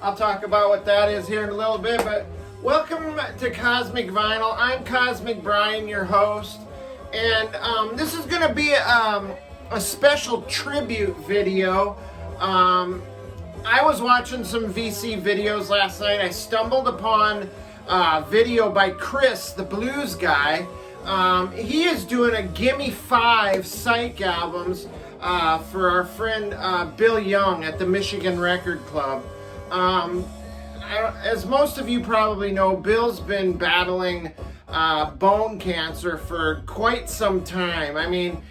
I'll talk about what that is here in a little bit, but welcome to Cosmic Vinyl. I'm Cosmic Brian, your host, and this is going to be a special tribute video. I was watching some VC videos last night. I stumbled upon a video by Chris, the blues guy. He is doing a Gimme 5 psych albums for our friend Bill Young at the Michigan Record Club. As most of you probably know, Bill's been battling bone cancer for quite some time. I mean,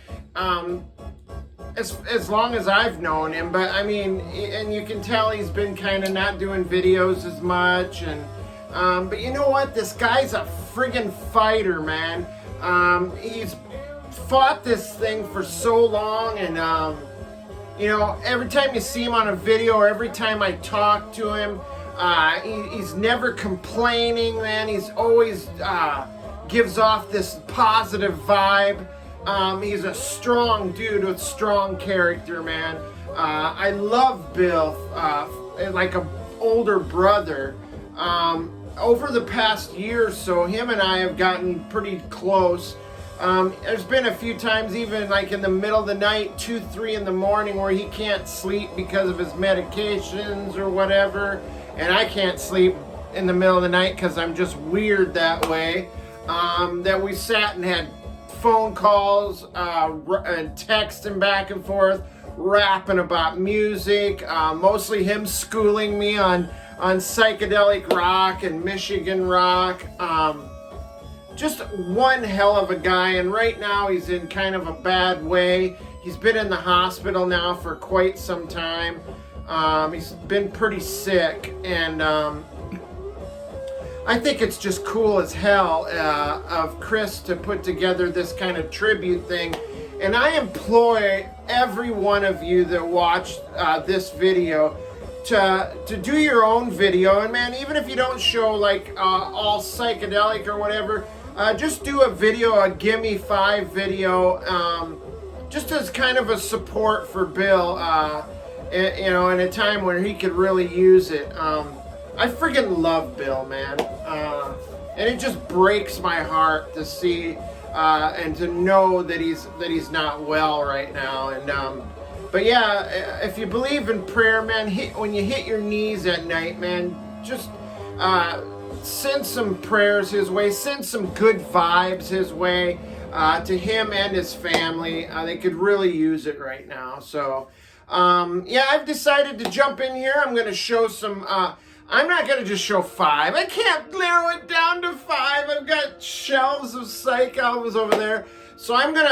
as long as I've known him, but I mean, and you can tell he's been kind of not doing videos as much, and but you know what? This guy's a friggin' fighter, man. He's fought this thing for so long, and you know, every time you see him on a video or every time I talk to him, he's never complaining, man. He's always gives off this positive vibe. He's a strong dude with strong character, man. I love Bill like an older brother. Over the past year or so, him and I have gotten pretty close. There's been a few times, even like in the middle of the night, 2, 3 in the morning, where he can't sleep because of his medications or whatever, and I can't sleep in the middle of the night because I'm just weird that way. That we sat and had phone calls, and texting back and forth, rapping about music, mostly him schooling me on psychedelic rock and Michigan rock. Just one hell of a guy, and right now he's in kind of a bad way. He's been in the hospital now for quite some time. He's been pretty sick, and I think it's just cool as hell of Chris to put together this kind of tribute thing. And I implore every one of you that watched this video to do your own video. And man, even if you don't show like all psychedelic or whatever, just do a video, a Gimme 5 video, just as kind of a support for Bill, you know, in a time where he could really use it. I friggin' love Bill, man, and it just breaks my heart to see and to know that he's not well right now. And but yeah, if you believe in prayer, man, when you hit your knees at night, man, just send some prayers his way, send some good vibes his way, to him and his family. They could really use it right now. So yeah, I've decided to jump in here. I'm going to show some, I'm not going to just show 5. I can't narrow it down to 5. I've got shelves of psych albums over there. So I'm going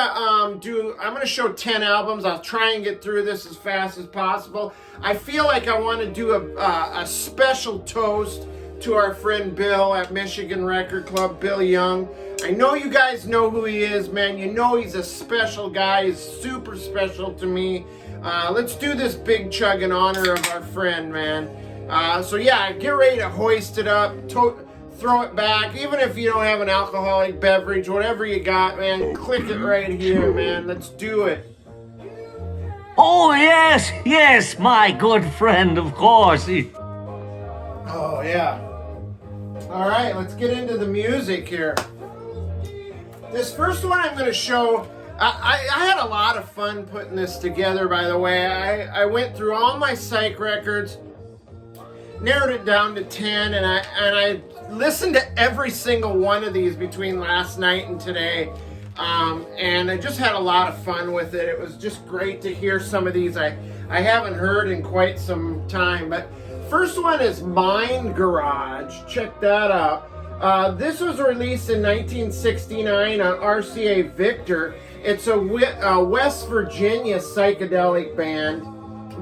to show 10 albums. I'll try and get through this as fast as possible. I feel like I want to do a special toast to our friend Bill at Michigan Record Club, Bill Young. I know you guys know who he is, man. You know he's a special guy. He's super special to me. Let's do this big chug in honor of our friend, man. So yeah, get ready to hoist it up, throw it back. Even if you don't have an alcoholic beverage, whatever you got, man, click it right here, man. Let's do it. Oh, yes, my good friend, of course. Oh, yeah. All right, let's get into the music here. This first one I'm going to show, I had a lot of fun putting this together, by the way. I went through all my psych records, narrowed it down to 10, and I listened to every single one of these between last night and today. And I just had a lot of fun with it. It was just great to hear some of these I haven't heard in quite some time. But first one is Mind Garage. Check that out. This was released in 1969 on RCA Victor. It's a West Virginia psychedelic band.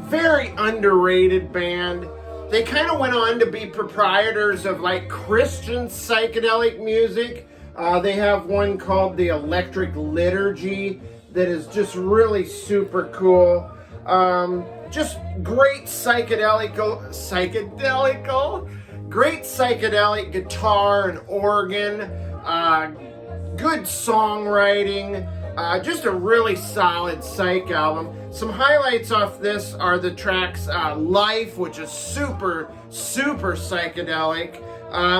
Very underrated band. They kind of went on to be proprietors of like Christian psychedelic music. They have one called the Electric Liturgy that is just really super cool. Just great great psychedelic guitar and organ, good songwriting. Just a really solid psych album. Some highlights off this are the tracks Life, which is super, super psychedelic.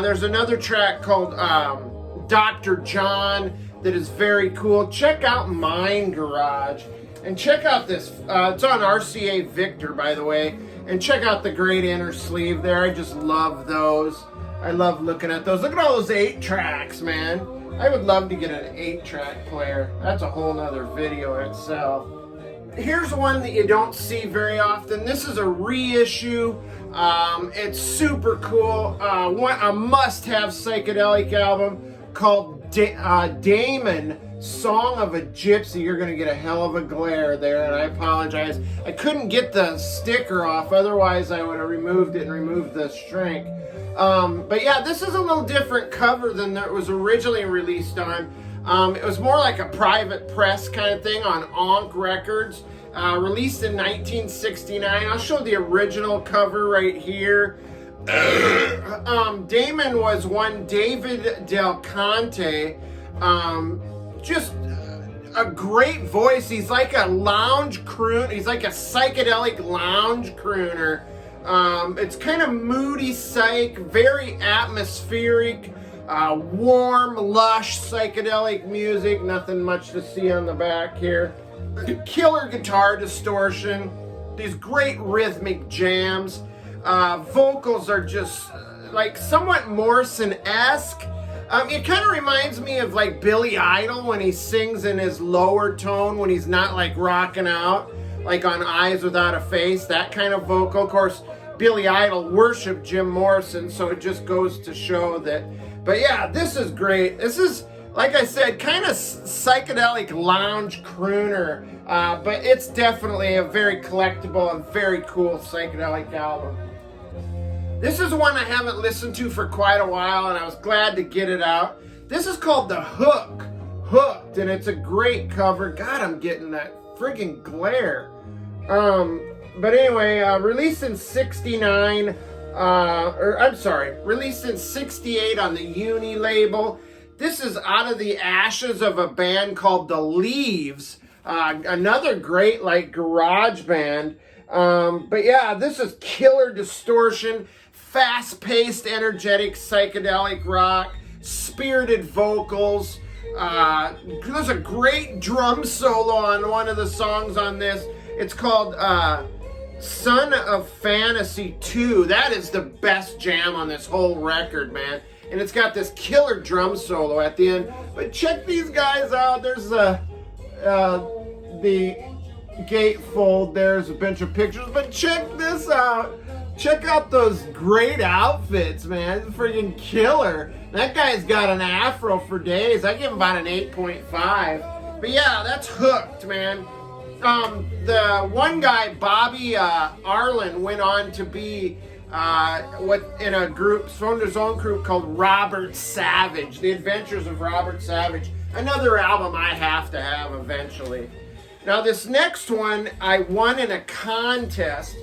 There's another track called Dr. John that is very cool. Check out Mind Garage. And check out this. It's on RCA Victor, by the way. And check out the great inner sleeve there. I just love those. I love looking at those. Look at all those 8 tracks, man. I would love to get an 8-track player. That's a whole nother video itself. Here's one that you don't see very often. This is a reissue. It's super cool. A must-have psychedelic album called Damon, Song of a Gypsy. You're going to get a hell of a glare there, and I apologize. I couldn't get the sticker off. Otherwise, I would have removed it and removed the shrink. But yeah, this is a little different cover than it was originally released on. It was more like a private press kind of thing on Onk Records. Released in 1969. I'll show the original cover right here. Damon was one David Del Conte. Just a great voice. He's like a lounge croon. He's like a psychedelic lounge crooner. It's kind of moody psych, very atmospheric, warm, lush psychedelic music. Nothing much to see on the back here. Killer guitar distortion. These great rhythmic jams. Vocals are just like somewhat Morrison-esque. It kind of reminds me of like Billy Idol when he sings in his lower tone when he's not like rocking out, like on Eyes Without a Face, that kind of vocal. Of course, Billy Idol worshiped Jim Morrison, so it just goes to show that. But yeah, this is great. This is, like I said, kind of psychedelic lounge crooner, but it's definitely a very collectible and very cool psychedelic album. This is one I haven't listened to for quite a while, and I was glad to get it out. This is called The Hook, Hooked, and it's a great cover. God, I'm getting that friggin' glare. But anyway, released in 69, released in 68 on the Uni label. This is out of the ashes of a band called The Leaves, another great like garage band. But yeah, this is killer distortion, fast-paced, energetic psychedelic rock, spirited vocals. There's a great drum solo on one of the songs on this. It's called Son of Fantasy 2. That is the best jam on this whole record, man. And it's got this killer drum solo at the end. But check these guys out. There's the gatefold. There's a bunch of pictures. But check this out. Check out those great outfits, man. It's freaking killer. That guy's got an afro for days. I give him about an 8.5. But yeah, that's Hooked, man. The one guy, Bobby Arlen, went on to be in a group, formed his own group called Robert Savage, The Adventures of Robert Savage. Another album I have to have eventually. Now this next one, I won in a contest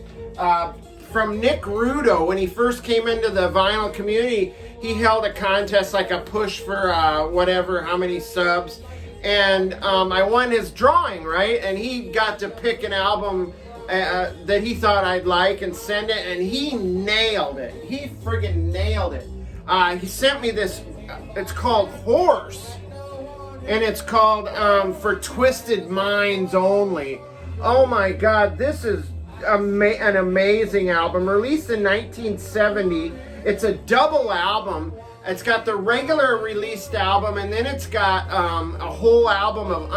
from Nick Rudo. When he first came into the vinyl community, he held a contest, like a push for whatever, how many subs. And I won his drawing, right? And he got to pick an album that he thought I'd like and send it, and he nailed it. He friggin' nailed it. He sent me this, it's called Horse, and it's called For Twisted Minds Only. Oh my God, this is an amazing album. Released in 1970. It's a double album. It's got the regular released album, and then it's got a whole album of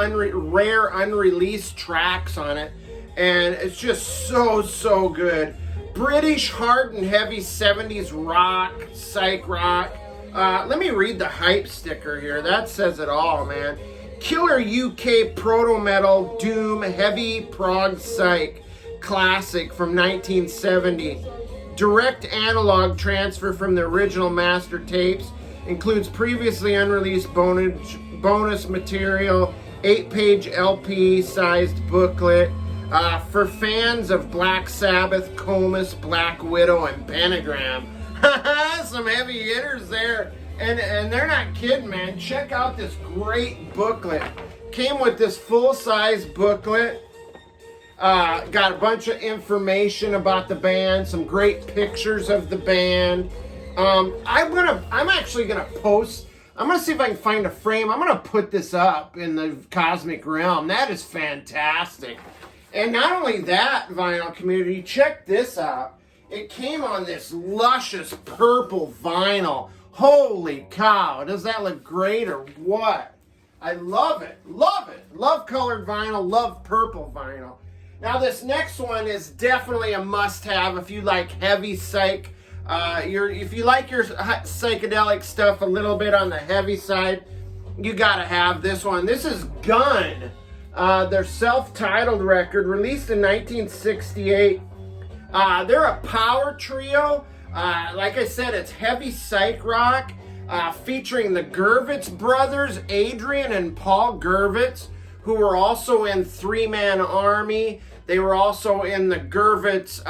rare unreleased tracks on it. And it's just so good. British hard and heavy 70s rock, psych rock. Let me read the hype sticker here. That says it all, man. Killer UK proto-metal, doom, heavy prog psych classic from 1970. Direct analog transfer from the original master tapes. Includes previously unreleased bonus material, 8-page LP-sized booklet. For fans of Black Sabbath, Comus, Black Widow, and Pentagram. Some heavy hitters there. And they're not kidding, man. Check out this great booklet. came with this full-size booklet. Got a bunch of information about the band, some great pictures of the band. I'm actually gonna post. I'm gonna see if I can find a frame. I'm gonna put this up in the Cosmic Realm. That is fantastic. And not only that, vinyl community, check this out. It came on this luscious purple vinyl. Holy cow, does that look great or what? I love it, love it. Love colored vinyl, love purple vinyl. Now this next one is definitely a must-have if you like heavy psych. If you like your psychedelic stuff a little bit on the heavy side, you gotta have this one. This is Gun, their self-titled record, released in 1968. They're a power trio. Like I said, it's heavy psych rock, featuring the Gervitz brothers, Adrian and Paul Gervitz, who were also in Three Man Army. They were also in the Gervitz,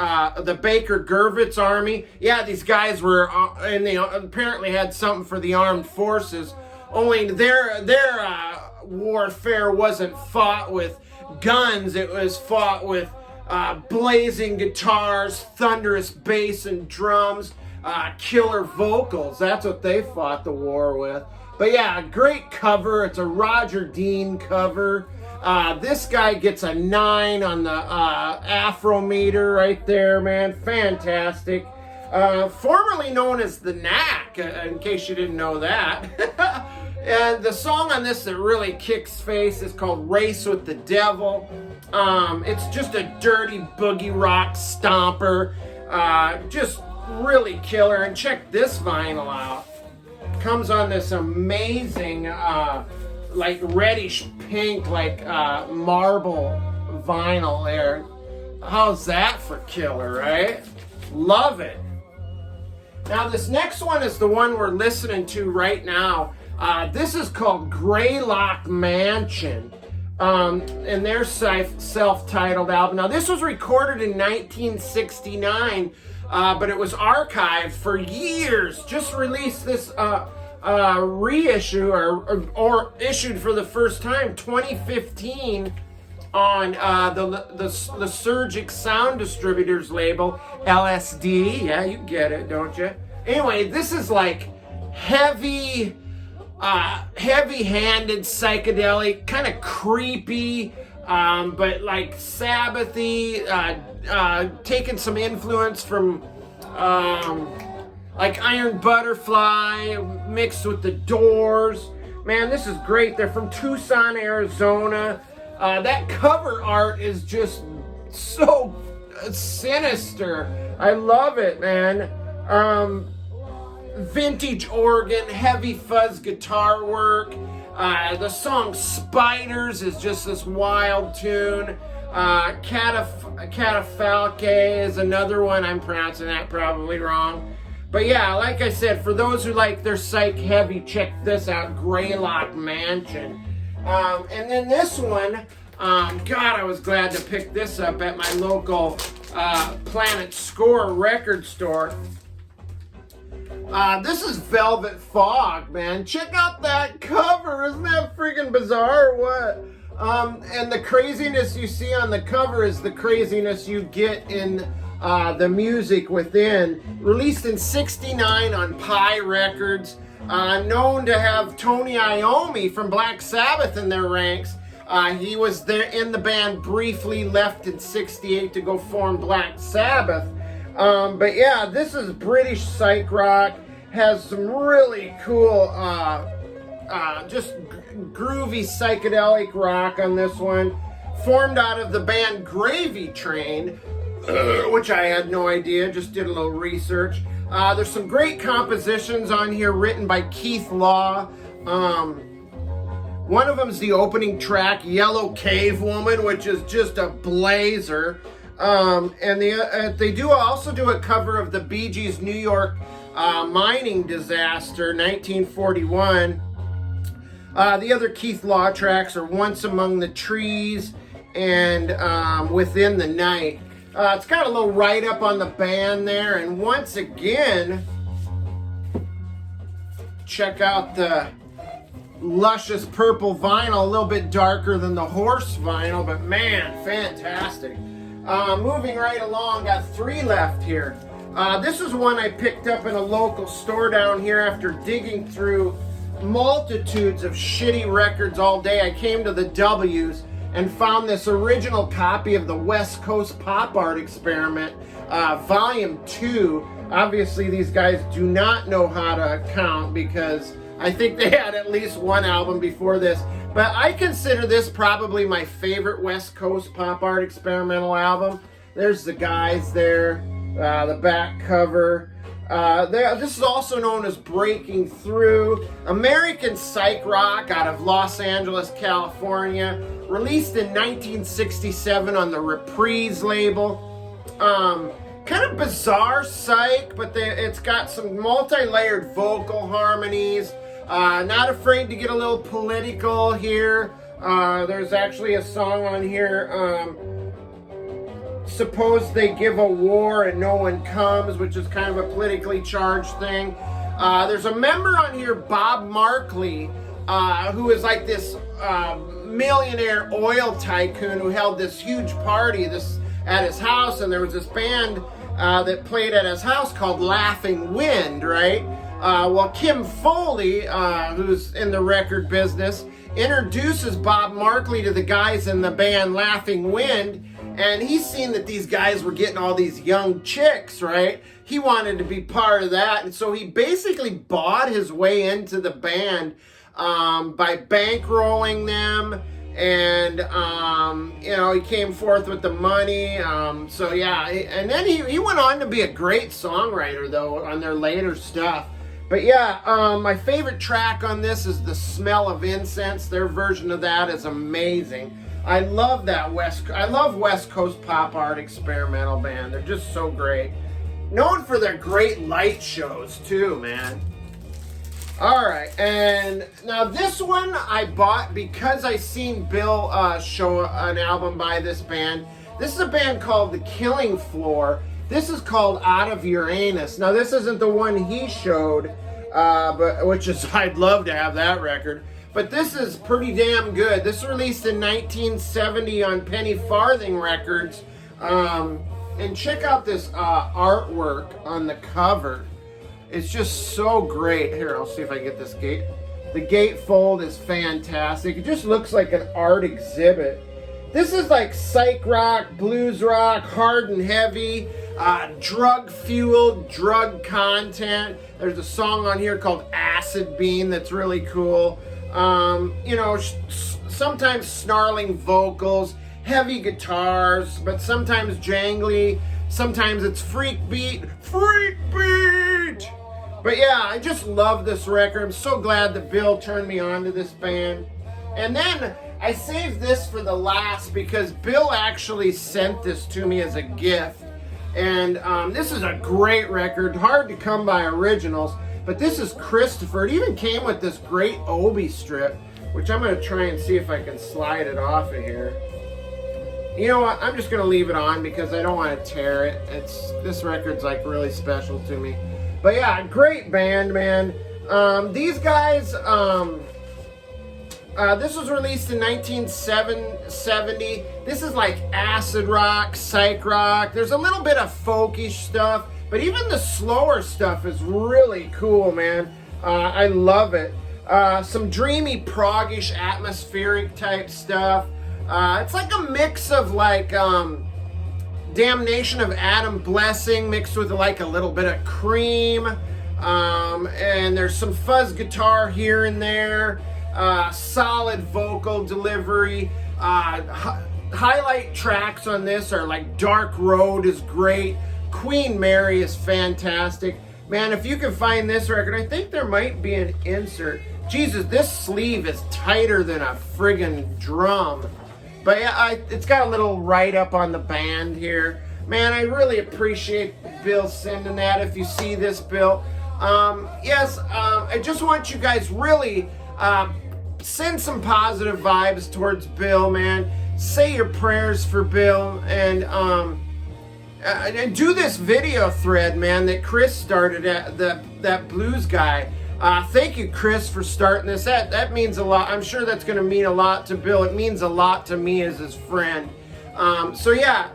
the Baker Gervitz Army. Yeah, these guys were, and they apparently had something for the armed forces. Only their warfare wasn't fought with guns. It was fought with blazing guitars, thunderous bass and drums, killer vocals. That's what they fought the war with. But yeah, great cover. It's a Roger Dean cover. This guy gets a 9 on the Afrometer right there, man. Fantastic. Formerly known as the Knack, in case you didn't know that. And the song on this that really kicks face is called Race with the Devil. It's just a dirty boogie rock stomper. Just really killer. And check this vinyl out. Comes on this amazing, like reddish pink, like marble vinyl there. How's that for killer, right? Love it. Now this next one is the one we're listening to right now. This is called Greylock Mansion, and their self-titled album. Now this was recorded in 1969, but it was archived for years. Just released this reissue or issued for the first time 2015 on the Surgic Sound Distributors label, LSD. Yeah, you get it, don't you? Anyway, this is like heavy-handed psychedelic, kind of creepy, but like Sabbathy, taking some influence from like Iron Butterfly mixed with the Doors. Man, this is great. They're from Tucson, Arizona. That cover art is just so sinister. I love it, man. Vintage organ, heavy fuzz guitar work. The song Spiders is just this wild tune. Catafalque is another one. I'm pronouncing that probably wrong. But yeah, like I said, for those who like their psych heavy, check this out, Greylock Mansion. And then this one, God, I was glad to pick this up at my local Planet Score record store. This is Velvet Fog, man. Check out that cover. Isn't that freaking bizarre or what? And the craziness you see on the cover is the craziness you get in the music within. Released in '69 on Pi Records. Known to have Tony Iommi from Black Sabbath in their ranks. He was there in the band briefly, left in '68 to go form Black Sabbath. But yeah, this is British psych rock. Has some really cool, just groovy psychedelic rock on this one. Formed out of the band Gravy Train, which I had no idea, just did a little research. There's some great compositions on here written by Keith Law. One of them is the opening track, Yellow Cave Woman, which is just a blazer. And they also do a cover of the Bee Gees' New York mining disaster, 1941. The other Keith Law tracks are Once Among the Trees and Within the Night. It's got a little write-up on the band there, and once again, check out the luscious purple vinyl, a little bit darker than the horse vinyl, but man, fantastic. Moving right along, got 3 left here. This is one I picked up in a local store down here after digging through multitudes of shitty records all day. I came to the W's and found this original copy of the West Coast Pop Art Experiment, Volume 2. Obviously, these guys do not know how to count because I think they had at least one album before this. But I consider this probably my favorite West Coast Pop Art Experimental album. There's the guys there, the back cover. This is also known as Breaking Through. American psych rock out of Los Angeles, California. Released in 1967 on the Reprise label. Kind of bizarre psych, but it's got some multi-layered vocal harmonies. Not afraid to get a little political here. There's actually a song on here, Suppose They Give a War and No One Comes, which is kind of a politically charged thing. There's a member on here, Bob Markley, who is like this millionaire oil tycoon who held this huge party at his house, and there was this band that played at his house called Laughing Wind, right? Well, Kim Foley, who's in the record business, introduces Bob Markley to the guys in the band Laughing Wind, and he's seen that these guys were getting all these young chicks, right? He wanted to be part of that, and so he basically bought his way into the band by bankrolling them, and he came forth with the money. So yeah, and then he went on to be a great songwriter though on their later stuff. But yeah, my favorite track on this is The Smell of Incense. Their version of that is amazing. I love that I love West Coast Pop Art Experimental band. They're just so great. Known for their great light shows too, man. All right, and now this one I bought because I seen Bill show an album by this band. This is a band called The Killing Floor. This is called Out of Uranus. Now this isn't the one he showed, which is I'd love to have that record. But this is pretty damn good. This was released in 1970 on Penny Farthing Records. And check out this artwork on the cover. It's just so great. Here, I'll see if I can get this gate. The gatefold is fantastic. It just looks like an art exhibit. This is like psych rock, blues rock, hard and heavy, drug-fueled, drug content. There's a song on here called Acid Bean that's really cool. Sometimes snarling vocals, heavy guitars, but sometimes jangly. Sometimes it's freak beat. But yeah, I just love this record. I'm so glad that Bill turned me on to this band. And then I saved this for the last because Bill actually sent this to me as a gift. And this is a great record, hard to come by originals. But this is Christopher. It even came with this great Obi strip, which I'm going to try and see if I can slide it off of here. You know what? I'm just going to leave it on because I don't want to tear it. This record's like really special to me. But yeah, great band, man. These guys, this was released in 1970. This is like acid rock, psych rock. There's a little bit of folkish stuff, but even the slower stuff is really cool, man. I love it. Some dreamy, proggish, atmospheric type stuff. It's like a mix of like Damnation of Adam Blessing mixed with like a little bit of Cream, and there's some fuzz guitar here and there, solid vocal delivery. Highlight tracks on this are like Dark Road is great, Queen Mary is fantastic. Man, if you can find this record, I think there might be an insert. Jesus, this sleeve is tighter than a friggin' drum. But yeah, it's got a little write-up on the band here. Man, I really appreciate Bill sending that. If you see this, Bill. I just want you guys really send some positive vibes towards Bill, man. Say your prayers for Bill, and do this video thread, man, that Chris started at that blues guy. Thank you, Chris, for starting this. That means a lot. I'm sure that's going to mean a lot to Bill. It means a lot to me as his friend. So yeah,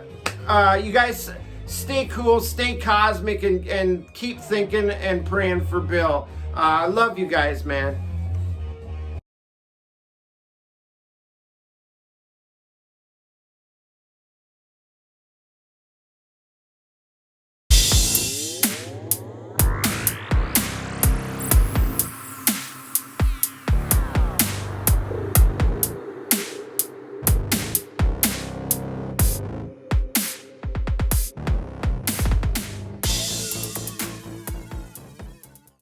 you guys stay cool, stay cosmic, and keep thinking and praying for Bill. I love you guys, man.